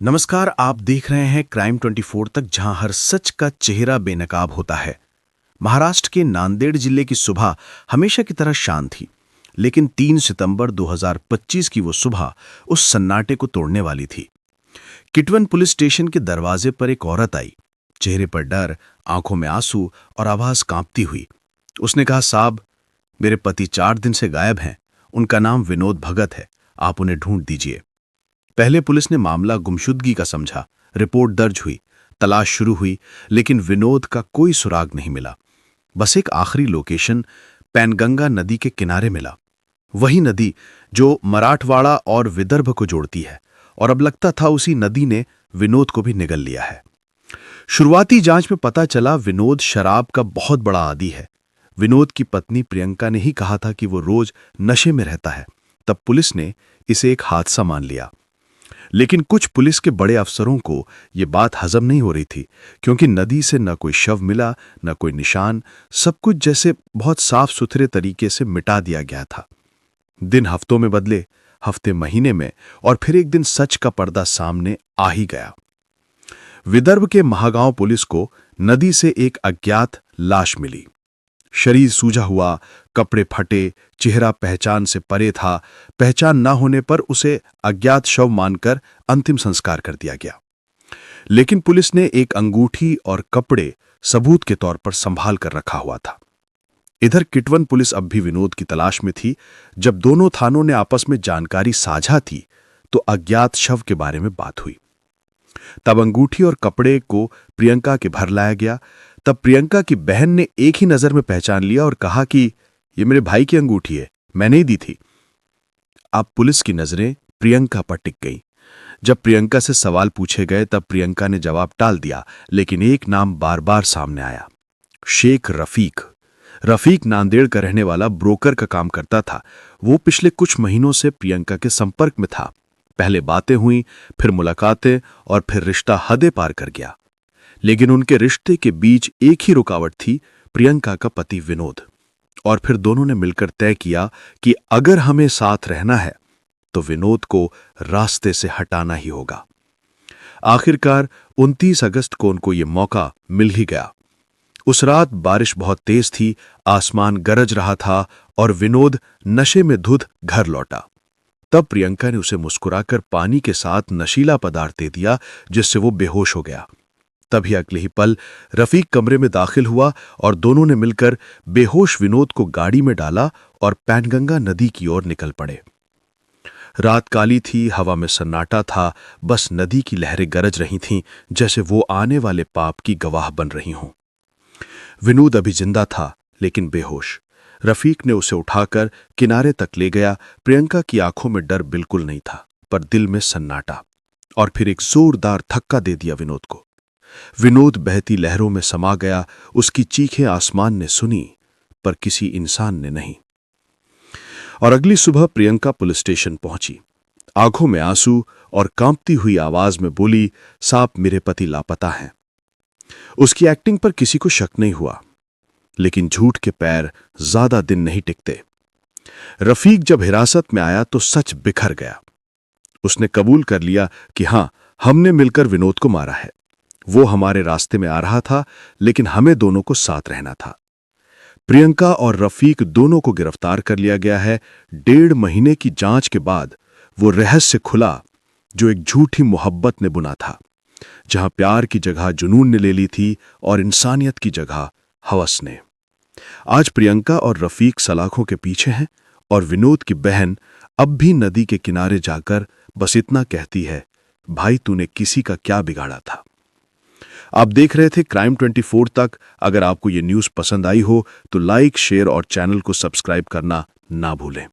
नमस्कार, आप देख रहे हैं क्राइम 24 तक, जहां हर सच का चेहरा बेनकाब होता है। महाराष्ट्र के नांदेड़ जिले की सुबह हमेशा की तरह शांत थी, लेकिन 3 सितंबर 2025 की वो सुबह उस सन्नाटे को तोड़ने वाली थी। किटवन पुलिस स्टेशन के दरवाजे पर एक औरत आई, चेहरे पर डर, आंखों में आंसू और आवाज कांपती हुई। उसने कहा, साहब, मेरे पति 4 दिन से गायब हैं। उनका नाम विनोद भगत है। आप उन्हें ढूंढ दीजिए। पहले पुलिस ने मामला गुमशुदगी का समझा। रिपोर्ट दर्ज हुई, तलाश शुरू हुई, लेकिन विनोद का कोई सुराग नहीं मिला। बस एक आखिरी लोकेशन पैनगंगा नदी के किनारे मिला, वही नदी जो मराठवाड़ा और विदर्भ को जोड़ती है, और अब लगता था उसी नदी ने विनोद को भी निगल लिया है। शुरुआती जांच में पता चला विनोद शराब का बहुत बड़ा आदी है। विनोद की पत्नी प्रियंका ने ही कहा था कि वो रोज नशे में रहता है। तब पुलिस ने इसे एक हादसा मान लिया। लेकिन कुछ पुलिस के बड़े अफसरों को यह बात हजम नहीं हो रही थी, क्योंकि नदी से न कोई शव मिला, न कोई निशान। सब कुछ जैसे बहुत साफ सुथरे तरीके से मिटा दिया गया था। दिन हफ्तों में बदले, हफ्ते महीने में, और फिर एक दिन सच का पर्दा सामने आ ही गया। विदर्भ के महागांव पुलिस को नदी से एक अज्ञात लाश मिली। शरीर सूजा हुआ, कपड़े फटे, चेहरा पहचान से परे था। पहचान न होने पर उसे अज्ञात शव मानकर अंतिम संस्कार कर दिया गया। लेकिन पुलिस ने एक अंगूठी और कपड़े सबूत के तौर पर संभाल कर रखा हुआ था। इधर किटवन पुलिस अब भी विनोद की तलाश में थी। जब दोनों थानों ने आपस में जानकारी साझा थी, तो अज्ञात शव के बारे में बात हुई। तब अंगूठी और कपड़े को प्रियंका के घर लाया गया। तब प्रियंका की बहन ने एक ही नजर में पहचान लिया और कहा कि यह मेरे भाई की अंगूठी है, मैंने ही दी थी। अब पुलिस की नजरें प्रियंका पर टिक गईं। जब प्रियंका से सवाल पूछे गए, तब प्रियंका ने जवाब टाल दिया, लेकिन एक नाम बार बार सामने आया, शेख रफीक। रफीक नांदेड़ का रहने वाला ब्रोकर का काम करता था। वो पिछले कुछ महीनों से प्रियंका के संपर्क में था। पहले बातें हुई, फिर मुलाकातें, और फिर रिश्ता हदें पार कर गया। लेकिन उनके रिश्ते के बीच एक ही रुकावट थी, प्रियंका का पति विनोद। और फिर दोनों ने मिलकर तय किया कि अगर हमें साथ रहना है तो विनोद को रास्ते से हटाना ही होगा। आखिरकार 29 अगस्त को उनको यह मौका मिल ही गया। उस रात बारिश बहुत तेज थी, आसमान गरज रहा था, और विनोद नशे में धुत घर लौटा। तब प्रियंका ने उसे मुस्कुराकर पानी के साथ नशीला पदार्थ दे दिया, जिससे वो बेहोश हो गया। तभी अगले ही पल रफीक कमरे में दाखिल हुआ और दोनों ने मिलकर बेहोश विनोद को गाड़ी में डाला और पैनगंगा नदी की ओर निकल पड़े। रात काली थी, हवा में सन्नाटा था, बस नदी की लहरें गरज रही थीं, जैसे वो आने वाले पाप की गवाह बन रही हों। विनोद अभी जिंदा था, लेकिन बेहोश। रफीक ने उसे उठाकर किनारे तक ले गया। प्रियंका की आंखों में डर बिल्कुल नहीं था, पर दिल में सन्नाटा। और फिर एक जोरदार धक्का दे दिया विनोद को। विनोद बहती लहरों में समा गया। उसकी चीखें आसमान ने सुनी, पर किसी इंसान ने नहीं। और अगली सुबह प्रियंका पुलिस स्टेशन पहुंची। आंखों में आंसू और कांपती हुई आवाज में बोली, साहब, मेरे पति लापता हैं। उसकी एक्टिंग पर किसी को शक नहीं हुआ, लेकिन झूठ के पैर ज्यादा दिन नहीं टिकते। रफीक जब हिरासत में आया तो सच बिखर गया। उसने कबूल कर लिया कि हां, हमने मिलकर विनोद को मारा है। वो हमारे रास्ते में आ रहा था, लेकिन हमें दोनों को साथ रहना था। प्रियंका और रफीक दोनों को गिरफ्तार कर लिया गया है। 1.5 महीने की जांच के बाद वो रहस्य खुला जो एक झूठी मोहब्बत ने बुना था, जहां प्यार की जगह जुनून ने ले ली थी और इंसानियत की जगह हवस ने। आज प्रियंका और रफीक सलाखों के पीछे हैं, और विनोद की बहन अब भी नदी के किनारे जाकर बस इतना कहती है, भाई, तूने किसी का क्या बिगाड़ा था। आप देख रहे थे क्राइम 24 तक। अगर आपको ये न्यूज़ पसंद आई हो तो लाइक, शेयर और चैनल को सब्सक्राइब करना ना भूलें।